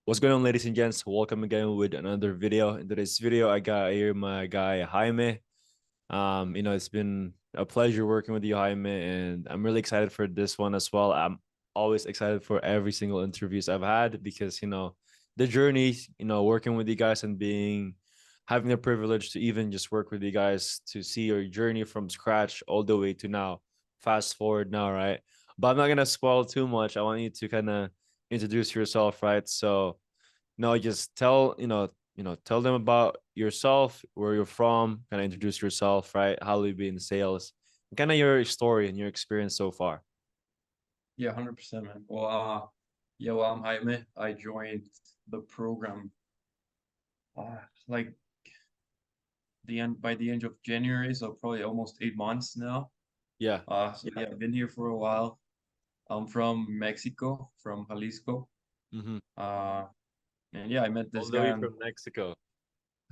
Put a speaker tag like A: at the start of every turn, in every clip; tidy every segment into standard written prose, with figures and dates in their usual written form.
A: What's going on, ladies and gents? Welcome again with another video. In today's video, I got here my guy Jaime. It's been a pleasure working with you, Jaime, and I'm really excited for this one as well. I'm always excited for every single interviews I've had because the journey, working with you guys and having the privilege to even just work with you guys to see your journey from scratch all the way to now. Fast forward now, right? But I'm not gonna spoil too much. I want you to kind of introduce yourself, right? So no, just tell them about yourself, where you're from, kind of introduce yourself, right? How you be in sales, kind of your story and your experience so far.
B: Yeah, 100%, man. I'm Jaime. I joined the program like the end by the end of January, so probably almost 8 months now.
A: Yeah.
B: I've been here for a while. I'm from Mexico, from Jalisco.
A: Mm-hmm.
B: Uh, and yeah, I met
A: All
B: this
A: the
B: guy
A: way
B: on
A: from Mexico.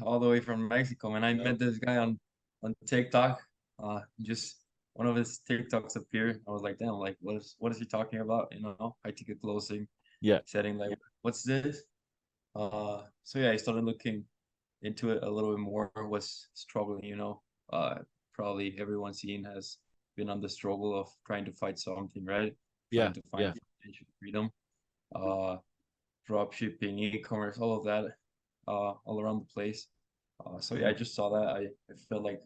B: all the way from Mexico, and I
A: Yep.
B: met this guy on TikTok. Just one of his TikToks appeared. I was like, damn, like what is he talking about? I took a closing
A: Yeah.
B: setting like, what's this? So yeah, I started looking into it a little bit more. Was struggling. Uh, Probably everyone seen has been on the struggle of trying to fight something, right?
A: Yeah.
B: Trying to
A: Yeah.
B: find financial freedom. Uh, Drop shipping, e-commerce, all of that, all around the place. So yeah, I just saw that. I felt like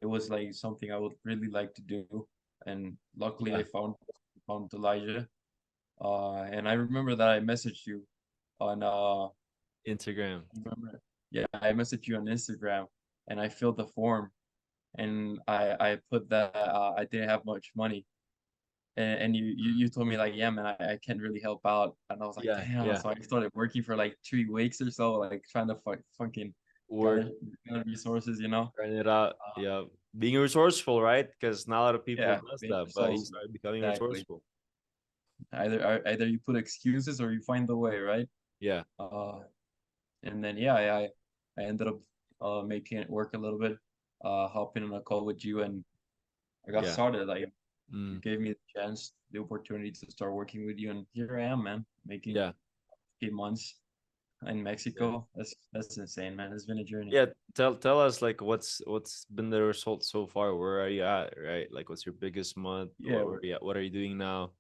B: it was like something I would really like to do, and luckily
A: Yeah.
B: I found Elijah. And I remember that I messaged you on
A: Instagram.
B: remember? Yeah, I messaged you on Instagram and I filled the form and I put that I didn't have much money. And you told me like, yeah, man, I can't really help out. And I was like,
A: Yeah.
B: damn.
A: Yeah.
B: So I started working for like 3 weeks or so, like trying to fucking
A: Work,
B: gather resources.
A: trying it out.
B: Uh,
A: Yeah. Being resourceful, right? Because not a lot of people
B: yeah,
A: does
B: being
A: that, but you
B: resourceful.
A: started becoming
B: Exactly.
A: resourceful.
B: Either you put excuses or you find the way, right?
A: Yeah.
B: Uh, and then yeah, I ended up making it work a little bit, hopping on a call with you, and I got
A: Yeah.
B: started. Like you
A: Mm.
B: gave me the chance, the opportunity to start working with you, and here I am, man, making
A: Yeah.
B: 8 months in
A: Yeah.
B: Mexico. That's insane, man. It's been a journey.
A: Yeah, tell us like what's been the result so far? Where are you at, right? Like what's your biggest month?
B: Yeah,
A: What are you doing now?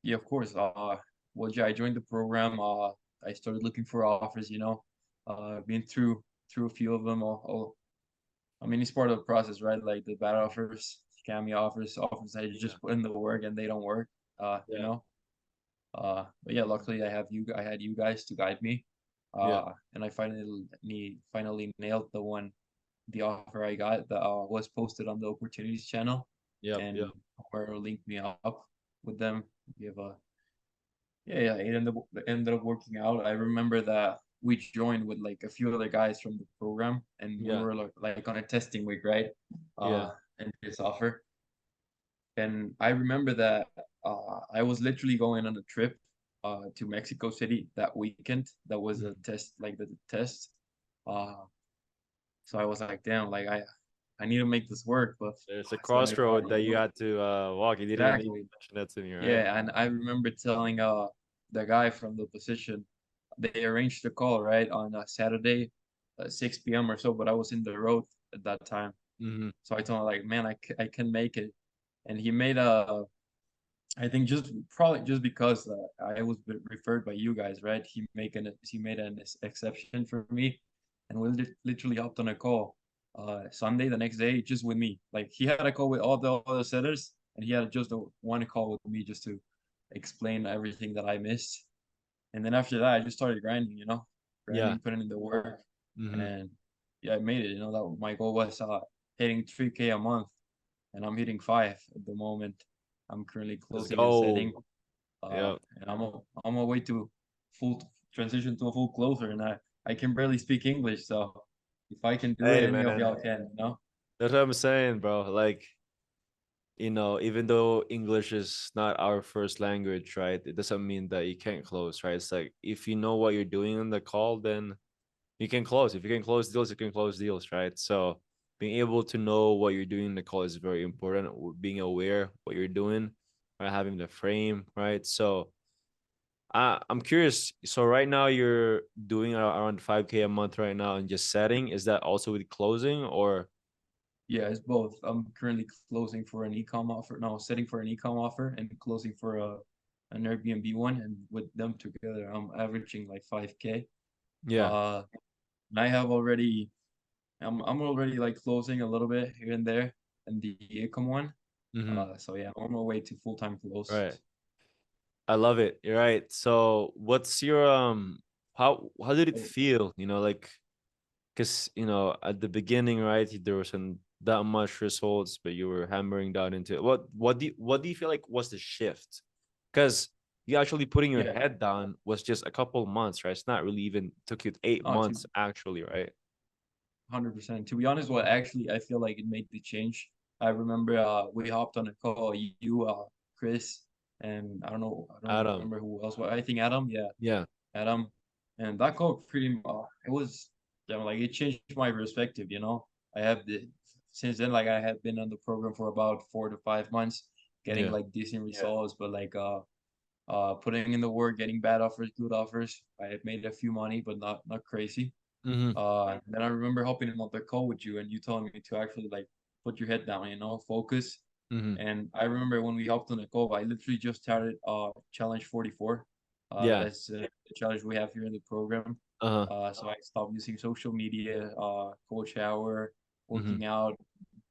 B: yeah, of course. Well, yeah, I joined the program. I started looking for offers. Been through a few of them. I mean, it's part of the process, right? Like the bad offers, scammy offers that you
A: Yeah.
B: just put in the work and they don't work. Uh, you
A: Yeah.
B: know. But yeah, luckily I had you guys to guide me.
A: Yeah.
B: And I finally nailed the offer I got that was posted on the opportunities channel,
A: Yep. Yep.
B: and where linked me up with them. We have a Yeah, it ended up working out. I remember that we joined with like a few other guys from the program, and we
A: Yeah.
B: were like on a testing week, right?
A: Yeah.
B: And this offer, and I remember that I was literally going on a trip to Mexico City that weekend. That was a
A: Mhm.
B: test, like the test. Uh, so I was like, damn, like I need to make this work, but
A: There's a
B: it's gonna be hard,
A: crossroad that you had to walk. You didn't even
B: Exactly.
A: mention that to me, right?
B: Yeah, and I remember telling the guy from the position, they arranged the call right on a Saturday, 6 p.m. or so, but I was in the road at that time,
A: Mm-hmm.
B: so I told him like, man, I can make it, and he made a, I think just probably just because I was referred by you guys, right? He made an exception for me, and we literally hopped on a call Sunday the next day just with me. Like he had a call with all the other sellers, and he had just one call with me just to explain everything that I missed. And then after that, I just started grinding,
A: Yeah.
B: putting in the work,
A: Mm-hmm.
B: and yeah, I made it. That my goal was hitting 3K a month, and I'm hitting five at the moment. I'm currently
A: Let's
B: closing and setting,
A: go. Yeah.
B: and I'm on my way to full transition to a full closer, and I can barely speak English, so if I can do it,
A: Hey,
B: any of
A: man.
B: y'all can.
A: That's what I'm saying, bro. Like, even though English is not our first language, right? It doesn't mean that you can't close, right? It's like if you know what you're doing on the call, then you can close. If you can close deals, you can close deals, right? So being able to know what you're doing in the call is very important. Being aware what you're doing, right? Having the frame, right? So I'm curious. So right now you're doing around 5K a month right now and just setting. Is that also with closing or?
B: Yeah, it's both. I'm currently closing for an ecom offer. No, setting for an ecom offer and closing for a an Airbnb one. And with them together, I'm averaging like 5K.
A: Yeah.
B: Uh, and I have already, I'm already like closing a little bit here and there, and the ecom one.
A: Mm-hmm.
B: So yeah, I'm on my way to full-time close.
A: Right. I love it. You're right. So what's your how did it
B: Oh,
A: feel? Like because at the beginning, right, there wasn't that much results, but you were hammering down into it. What do you feel like was the shift? Because you actually putting your
B: yeah,
A: head down was just a couple months, right? It's not really even took you 8 months
B: to
A: actually, right?
B: 100%. To be honest, what actually I feel like it made the change. I remember we hopped on a call, you, Chris, and I don't
A: Adam.
B: remember who else. Well, I think Adam, yeah,
A: Yeah.
B: Adam, and that call pretty it was, yeah, like it changed my perspective. I have the since then, like I had been on the program for about 4 to 5 months, getting
A: Yeah.
B: like decent results, but like putting in the work, getting bad offers, good offers. I had made a few money, but not crazy.
A: Mm-hmm.
B: Then I remember hopping on the call with you and you telling me to actually like put your head down, focus.
A: Mm-hmm.
B: And I remember when we hopped on the call, I literally just started challenge 44.
A: Yeah.
B: That's the challenge we have here in the program.
A: Uh-huh.
B: So I stopped using social media, cold shower,
A: Mm-hmm.
B: working out,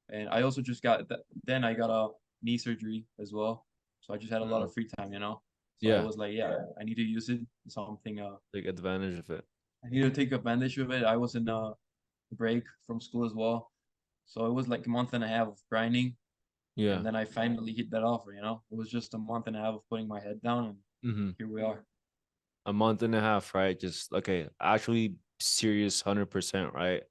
B: and I also just got that. Then I got a knee surgery as well, so I just had a lot
A: Mm.
B: of free time. So I
A: Yeah.
B: was like, yeah, I need to use it something.
A: Take advantage of it.
B: I need to take advantage of it. I was in a break from school as well. So it was like a month and a half of grinding.
A: Yeah.
B: And then I finally hit that offer. It was just a month and a half of putting my head down, and
A: Mm-hmm.
B: here we are.
A: A month and a half, right? Just okay, actually serious 100%, right?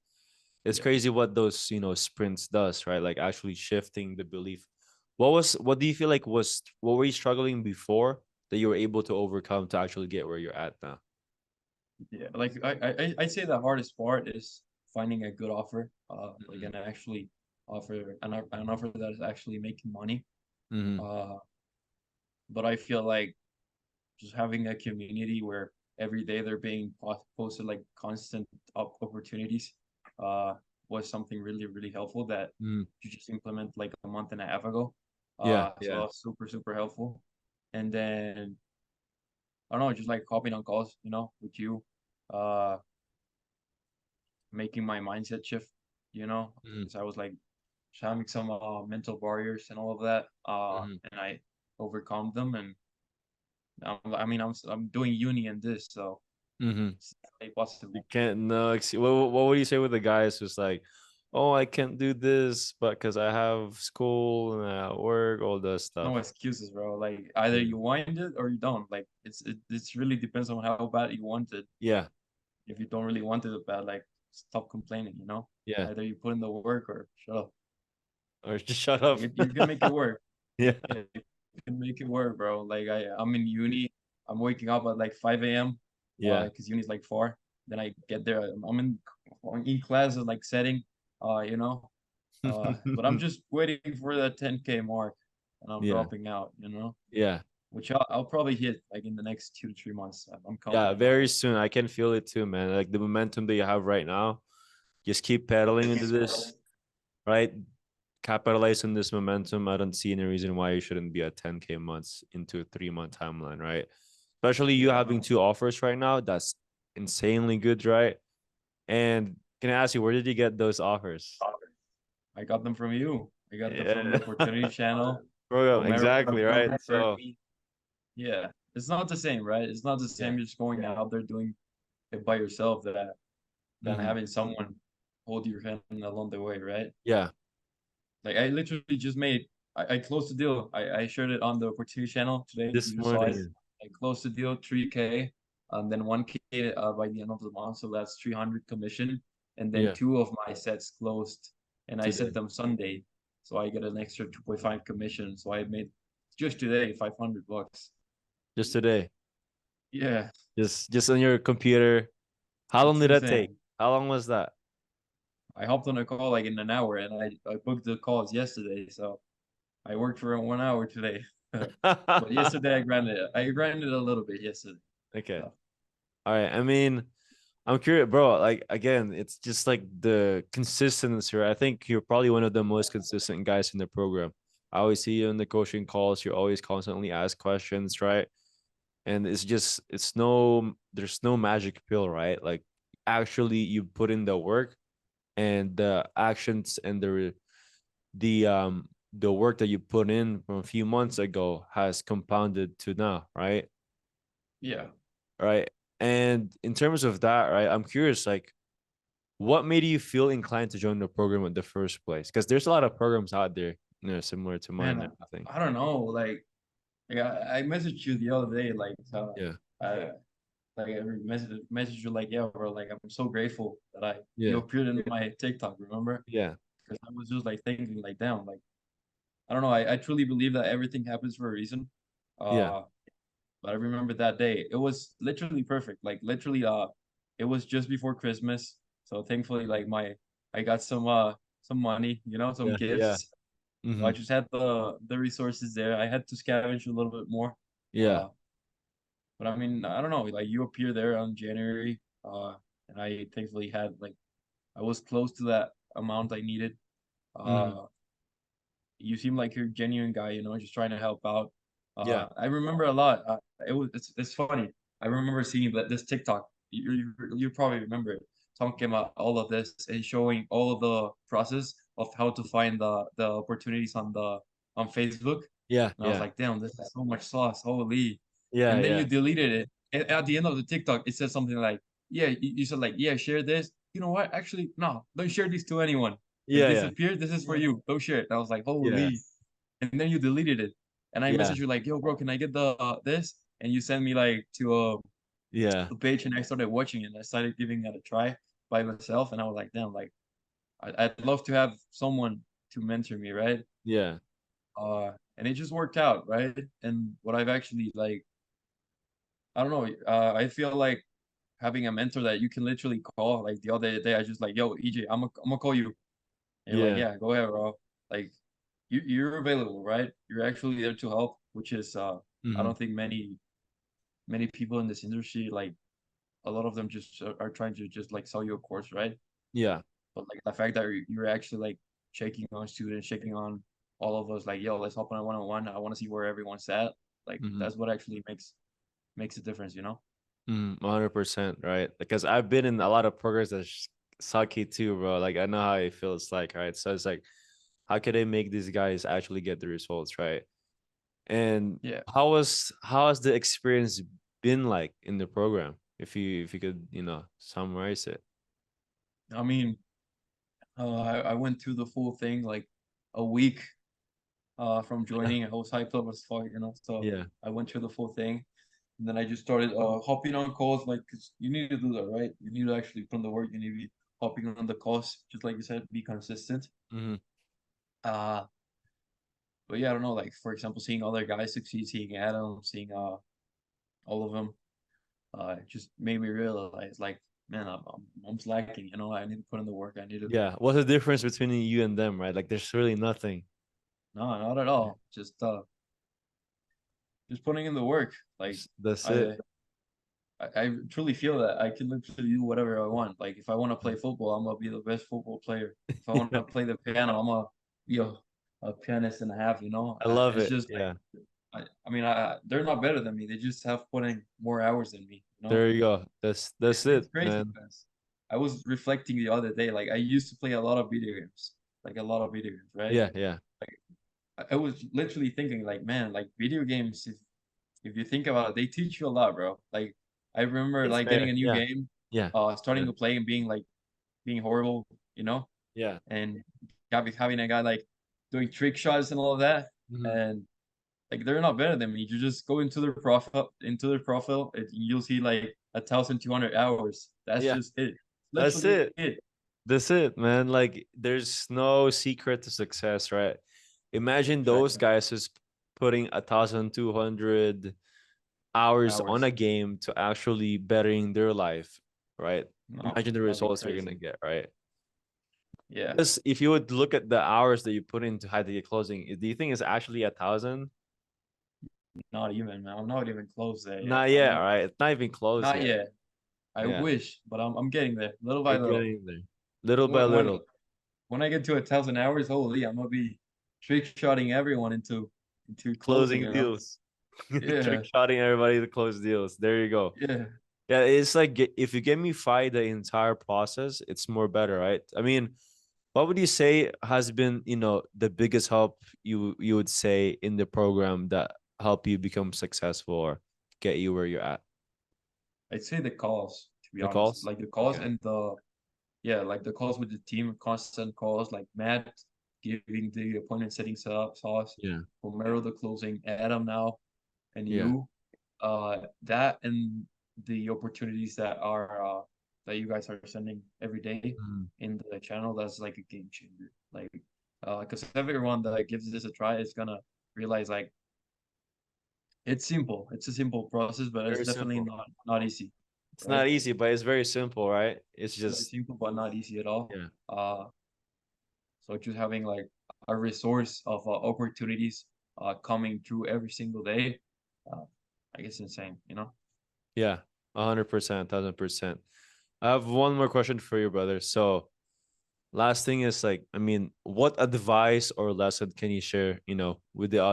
A: It's
B: Yeah.
A: crazy what those sprints does, right? Like actually shifting the belief. What do you feel like was what were you struggling before that you were able to overcome to actually get where you're at now?
B: Yeah. Like I'd say the hardest part is finding a good offer, like
A: Mm-hmm.
B: an offer that is actually making money.
A: Mm-hmm.
B: Uh, but I feel like just having a community where every day they're being posted like constant opportunities uh, was something really, really helpful that
A: Mm-hmm.
B: you just implement like a month and a half ago.
A: Yeah,
B: So
A: yeah.
B: that was super, super helpful. And then I don't know, just like hopping on calls, with you, uh, making my mindset shift,
A: Mm-hmm.
B: because I was like having some mental barriers and all of that,
A: Mm-hmm.
B: and I overcome them. And I'm doing uni and this, so
A: Mm-hmm.
B: it's definitely
A: You
B: possible.
A: can't no what would you say with the guys who's like, oh, I can't do this, but because I have school and I have work, all that stuff.
B: No excuses, bro. Like either
A: Yeah.
B: you want it or you don't. Like it's really depends on how bad you want it.
A: Yeah.
B: If you don't really want it bad, like stop complaining.
A: Yeah.
B: Either you put in the work or shut up.
A: Or just shut
B: Like
A: up.
B: you can make it work.
A: Yeah.
B: Yeah, you can make it work, bro. Like I'm in uni. I'm waking up at like 5 a.m.
A: Yeah.
B: Because uni's like 4. Then I get there. I'm in class like setting, uh, you know. But I'm just waiting for that 10K mark, and I'm
A: Yeah.
B: dropping out.
A: Yeah.
B: Which I'll probably hit like in the next 2 to 3 months. I'm
A: Yeah.
B: confident of
A: Very
B: it.
A: soon. I can feel it too, man. Like the momentum that you have right now. Just keep pedaling into this, right? Capitalize on this momentum. I don't see any reason why you shouldn't be at 10K months into a 3 month timeline, right? Especially you
B: Yeah,
A: having two offers right now. That's insanely good, right? And can I ask you, where did you get those offers?
B: I got them from you. I got them from the
A: Yeah.
B: Opportunity Channel,
A: Bro,
B: from American
A: exactly, right?
B: referred
A: So,
B: me. Yeah, it's not the same, right? It's not the
A: yeah.
B: same just going out there doing it by yourself than
A: Hmm.
B: having someone hold your hand along the way, right?
A: Yeah.
B: Like I literally just I closed the deal. I shared it on the Opportunity Channel today.
A: This
B: You just saw it.
A: morning.
B: I closed the deal 3K, and then 1K by the end of the month. So that's 300 commission. And then
A: Yeah.
B: two of my sets closed, and I set
A: Today.
B: them Sunday. So I get an extra 2.5 commission. So I made just today $500.
A: Just today.
B: Yeah,
A: Just on your computer. How long
B: it's
A: did that take?
B: insane.
A: How long was that?
B: I hopped on a call like in an hour, and I booked the calls yesterday. So I worked for 1 hour today. But yesterday I grinded. I grinded a little bit yesterday.
A: Okay.
B: stuff.
A: All right. I mean, I'm curious, bro. Like again, it's just like the consistency, right? I think you're probably one of the most consistent guys in the program. I always see you in the coaching calls. You always constantly ask questions, right? And it's just there's no magic pill, right? Like actually you put in the work and the actions and the work that you put in from a few months ago has compounded to now, right?
B: Yeah.
A: Right. And in terms of that, right, I'm curious, like, what made you feel inclined to join the program in the first place? Because there's a lot of programs out there, similar to mine
B: Man,
A: and everything.
B: I don't know. Like I messaged you the other day,
A: Yeah.
B: I like I messaged you like, yeah, bro, like I'm so grateful that you
A: Yeah.
B: appeared in my TikTok, remember?
A: Yeah.
B: Because I was just like thinking like, damn, like I don't know, I truly believe that everything happens for a reason.
A: Yeah.
B: Uh, but I remember that day, it was literally perfect. Like literally, it was just before Christmas, so thankfully, like I got some money, some
A: Yeah. Yeah.
B: gifts. So
A: Mm-hmm.
B: I just had the resources there. I had to scavenge a little bit more.
A: Yeah.
B: Uh, but I mean, I don't know. Like you appear there on January, and I thankfully had like I was close to that amount I needed.
A: Mm-hmm.
B: Uh, you seem like you're a genuine guy, just trying to help out.
A: Yeah.
B: I remember a lot. It's funny. I remember seeing that this TikTok. You probably remember it, talking about all of this and showing all of the process of how to find the opportunities on Facebook.
A: Yeah.
B: And I was
A: Yeah.
B: like, damn, this is so much sauce. Holy.
A: Yeah.
B: And then you
A: Yeah.
B: deleted it. And at the end of the TikTok, it said something like, yeah, you said like, yeah, share this. You know what? Actually, no, don't share this to anyone. It
A: Yeah. Yeah.
B: disappeared. This is for you. Don't share it. And I was like,
A: Yeah.
B: holy. And then you deleted it. And I
A: Yeah.
B: messaged you like, yo, bro, can I get the this? And you sent me like to
A: Yeah.
B: the page, and I started watching it. And I started giving it a try by myself, and I was like, damn, like I'd love to have someone to mentor me, right?
A: Yeah.
B: And it just worked out, right? And what I've actually like, I don't know, I feel like having a mentor that you can literally call. Like the other day, I just like, yo, EJ, I'm gonna call you. And you're like,
A: Yeah.
B: yeah, go ahead, bro. Like you're available, right? You're actually there to help, which is I
A: Mm-hmm.
B: don't think many people in this industry, like a lot of them just are trying to just like sell you a course, right?
A: Yeah.
B: But like the fact that you're actually like shaking on students, shaking on all of us, like, yo, let's hop on a one-on-one. I want to see where everyone's at. Like
A: Mm-hmm.
B: that's what actually makes a difference, you know?
A: 100%, right? Because I've been in a lot of programs that's sucky too, bro. Like I know how it feels like, right? So it's like, how can they make these guys actually get the results, right? And
B: Yeah.
A: how has the experience been like in the program? If you could, summarize it.
B: I mean, I went through the full thing like a week from
A: Yeah.
B: joining. I was hyped up as fuck, so
A: Yeah.
B: I went through the full thing. And then I just started hopping on calls, like, 'cause you need to do that, right? You need to actually put in the work. You need to be hopping on the calls, just like you said, be consistent.
A: Mm-hmm.
B: Uh, but yeah, I don't know, like, for example, seeing other guys succeed, seeing Adam, seeing all of them, it just made me realize, like, man, I'm slacking, I need to put in the work. I need to,
A: Yeah. What's the difference between you and them, right? Like there's really nothing.
B: no, not at all. Just putting in the work. Like,
A: That's it.
B: I, I truly feel that I can literally do whatever I want. Like if I want to play football, I'm gonna be the best football player. If I want
A: Yeah.
B: to play the piano, I'm gonna be a pianist and a half.
A: I love
B: It's
A: it.
B: just like
A: Yeah.
B: I mean, they're not better than me. They just have put in more hours than me.
A: There you go. That's
B: It's
A: it,
B: crazy
A: man.
B: because I was reflecting the other day. Like I used to play a lot of video games, like a lot of video games, right?
A: Yeah, yeah.
B: I was literally thinking, like, man, like video games. If you think about it, they teach you a lot, bro. Like I remember
A: It's
B: like getting
A: fair.
B: a new
A: Yeah.
B: game,
A: Yeah.
B: starting
A: Yeah.
B: to play and being horrible,
A: Yeah.
B: and having a guy like doing trick shots and all of that,
A: Mhm.
B: and like they're not better than me. You just go into their profile, and you'll see like 1,200 hours. That's
A: Yeah.
B: just it.
A: That's
B: Literally
A: it.
B: it.
A: That's it, man. Like there's no secret to success, right? Imagine those
B: Exactly.
A: guys just putting 1,200 hours on
B: Hours.
A: a game to actually bettering their life, right?
B: No,
A: Imagine the
B: that'd be
A: results they're gonna
B: crazy.
A: get, right?
B: Yeah.
A: Because if you would look at the hours that you put into high ticket closing, do you think it's actually 1,000?
B: Not even, man. I'm not even close there yet.
A: Not yet, right? It's not even close
B: Not
A: yet.
B: yet. I
A: Yeah,
B: wish, but I'm getting there little by
A: you're
B: little.
A: getting there, little by
B: When when
A: little.
B: when I get to 1,000 hours, holy, I'm gonna be trick shotting everyone into closing,
A: Closing
B: you know?
A: deals,
B: Yeah,
A: trick shotting everybody to close deals. There you go.
B: yeah.
A: Yeah, it's like if you get me fight the entire process, it's more better, right? I mean, what would you say has been, the biggest help you would say in the program that help you become successful or get you where you're at?
B: I'd say the calls, to be
A: The
B: honest.
A: calls?
B: Like the calls
A: Okay.
B: and yeah, like the calls with the team, constant calls, like Matt giving the appointment setting up sauce,
A: Yeah.
B: Romero the closing, Adam now, and
A: Yeah.
B: you. That and the opportunities that you guys are sending every day
A: Mm.
B: in the channel, that's like a game changer. Like, because everyone that gives this a try is gonna realize like it's simple. It's a simple process, but it's
A: Very
B: definitely
A: simple.
B: not easy,
A: It's
B: right?
A: not easy, but it's very simple, right? It's
B: It's very
A: just,
B: simple, but not easy at all.
A: yeah.
B: So just having like a resource of opportunities coming through every single day, uh, I guess insane, you know?
A: Yeah. 100%, 1,000%. I have one more question for you, brother. So last thing is like, I mean, what advice or lesson can you share, with the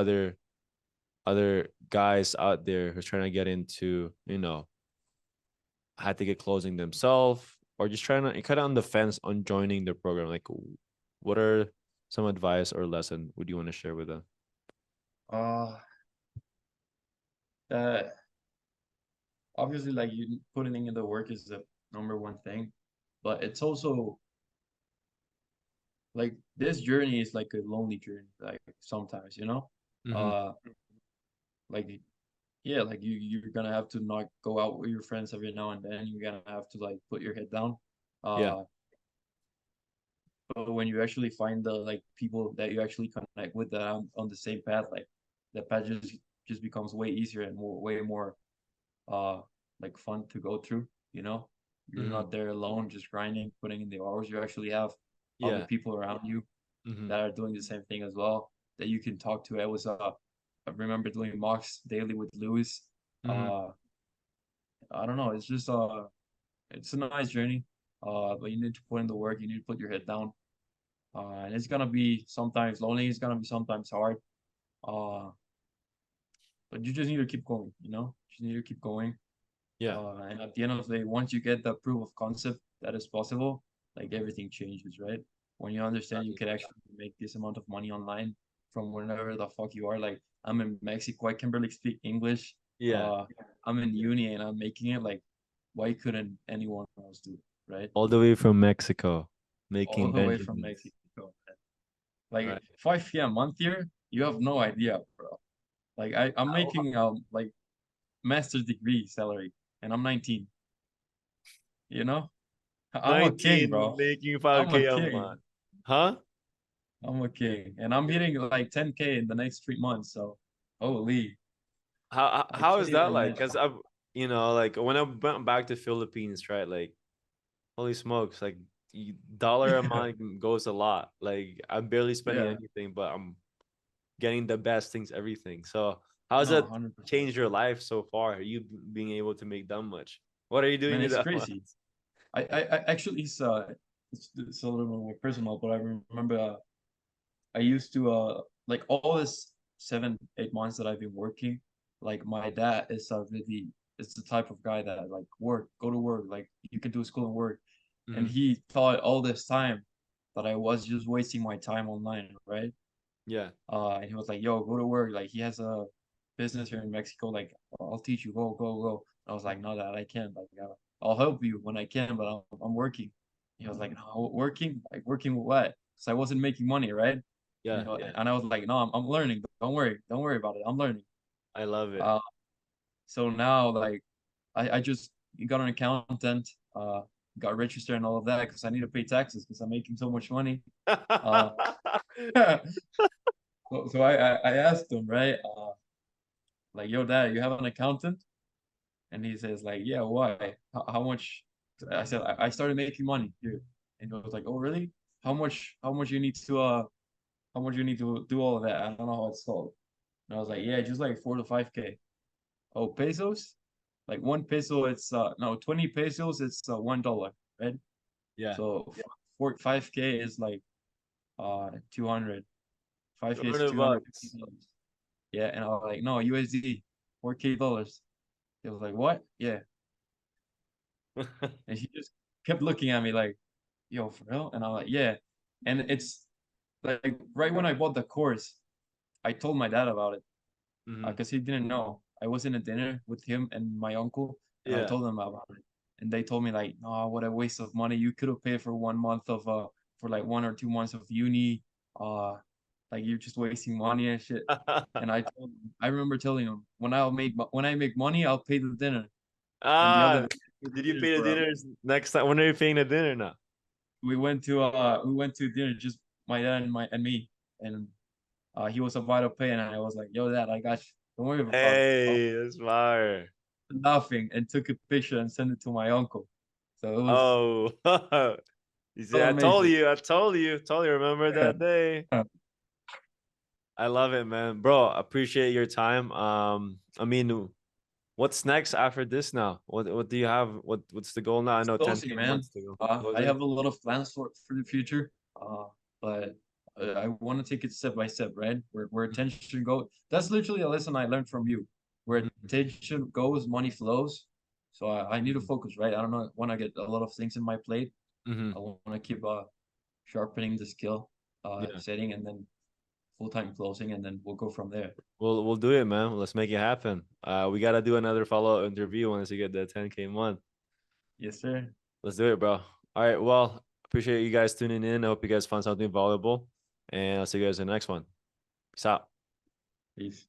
A: other guys out there who's trying to get into, had to get closing themselves or just trying to kind of on the fence on joining the program? Like, what are some advice or lesson would you want to share with them?
B: Uh, that obviously like you putting in the work is the number one thing, but it's also like this journey is like a lonely journey, like sometimes, you know?
A: Mm-hmm.
B: Uh, like yeah, like you're gonna have to not go out with your friends every now and then. You're gonna have to like put your head down.
A: Yeah.
B: Uh, but when you actually find the like people that you actually connect with that on the same path, like the path just becomes way easier and way more uh like fun to go through, you know? You're
A: Mm-hmm.
B: not there alone just grinding, putting in the hours. You actually have other
A: Yeah.
B: people around you
A: Mm-hmm.
B: that are doing the same thing as well that you can talk to. I remember doing mocks daily with Lewis.
A: Mm-hmm.
B: Uh I don't know, it's a nice journey. But you need to put in the work, you need to put your head down. And it's gonna be sometimes lonely, it's gonna be sometimes hard. Uh but you just need to keep going, you know? You just need to keep going.
A: Yeah.
B: And at the end of the day, once you get the proof of concept that is possible, like everything changes, right? When you understand you
A: Exactly.
B: can actually make this amount of money online from wherever the fuck you are. Like I'm in Mexico, I can barely speak English.
A: Yeah.
B: Uh, I'm in uni and I'm making it. Like, why couldn't anyone else do it, right?
A: All the way from Mexico,
B: All
A: making
B: the way from
A: Benjamins.
B: Mexico. Man. Like
A: Right.
B: 5 p.m. month here, you have no idea, bro. Like I'm
A: How-
B: making like master's degree salary, and I'm 19. You know? I'm a king,
A: 19
B: bro.
A: making
B: I'm a
A: 5K a
B: king.
A: month. Huh?
B: I'm a king. And I'm hitting like 10K in the next 3 months. So, holy, I
A: How
B: can't
A: is that
B: even
A: like?
B: imagine.
A: Because I've, like when I went back to Philippines, right? Like, holy smokes, like dollar
B: Yeah,
A: amount goes a lot. Like I'm barely spending
B: yeah.
A: anything, but I'm getting the best things, everything. So how's
B: No,
A: that
B: 100%.
A: changed your life so far? You being able to make that much? What are you doing
B: Man,
A: with
B: it's
A: that
B: crazy.
A: much?
B: I actually, it's a little bit more personal, but I remember I used to, like all this 7, 8 months that I've been working, like my dad is the type of guy that like go to work, like you can do school and work. And
A: Hmm.
B: he thought all this time that I was just wasting my time online, right?
A: Yeah.
B: And he was like, "Yo, go to work." Like he has a business here in Mexico. Like I'll teach you. Go, go, go. I was like, "No, Dad, I can't. Like I'll help you when I can, but I'm working." He was like, "No, working? Like working with what?" Because I wasn't making money, right?
A: Yeah. Yeah.
B: And I was like, "No, I'm learning. Don't worry about it. I'm learning."
A: I love it.
B: Uh, so now like I just got an accountant. Got registered and all of that because I need to pay taxes because I'm making so much money. Uh, so I asked him, right? Like, yo, dad, you have an accountant? And he says, like, yeah, why? How much? I said, I started making money here. And he was like, oh, really? How much you need to do all of that? I don't know how it's called. And I was like, yeah, just like 4 to 5K. Oh, pesos? Like 1 peso, it's no 20 pesos, it's $1, right?
A: Yeah.
B: So 5K is like 200. 5K is
A: 200
B: 250
A: bucks.
B: dollars. Yeah, and I was like, no, USD, 4K dollars. He was like, what? Yeah. And he just kept looking at me like, yo, for real? And I'm like, yeah. And it's like right when I bought the course, I told my dad about it
A: Mhm.
B: because he didn't know. I was in a dinner with him and my uncle, and I
A: Yeah.
B: told them about it. And they told me like, "Oh, what a waste of money! You could have paid for 1 month of for like 1 or 2 months of uni. Uh, like you're just wasting money and shit." And I remember telling him when I make money, I'll pay the dinner. And the other
A: Ah,
B: day, I paid the
A: did you
B: dinner
A: pay the
B: for him.
A: dinners next time? When are you paying the dinner now?
B: We went to dinner, just my dad and me, and he was about to pay, and I was like, "Yo, dad, I got you. Don't worry about it."
A: Hey, that's fire.
B: Laughing and took a picture and sent it to my uncle. So it was
A: Oh, you see,
B: so amazing.
A: I told you, remember that day? I love it, man. Bro, appreciate your time. I mean, what's next after this now? What do you have? What's the goal now? I
B: It's
A: know
B: closing,
A: 10K
B: man.
A: months to go.
B: I
A: Closing?
B: have a lot of plans for the future, but I want to take it step by step, right? Where attention goes. That's literally a lesson I learned from you. Where
A: Mhm,
B: attention goes, money flows. So I need to
A: mhm,
B: focus, right? I don't know, want to get a lot of things in my plate.
A: mhm.
B: I want to keep sharpening the skill
A: Yeah.
B: setting, and then full-time closing, and then we'll go from there.
A: We'll do it, man. Let's make it happen. We gotta do another follow-up interview once you get that 10K month.
B: Yes, sir.
A: Let's do it, bro. All right. Well, appreciate you guys tuning in. I hope you guys found something valuable. And I'll see you guys in the next one. Peace out.
B: Peace.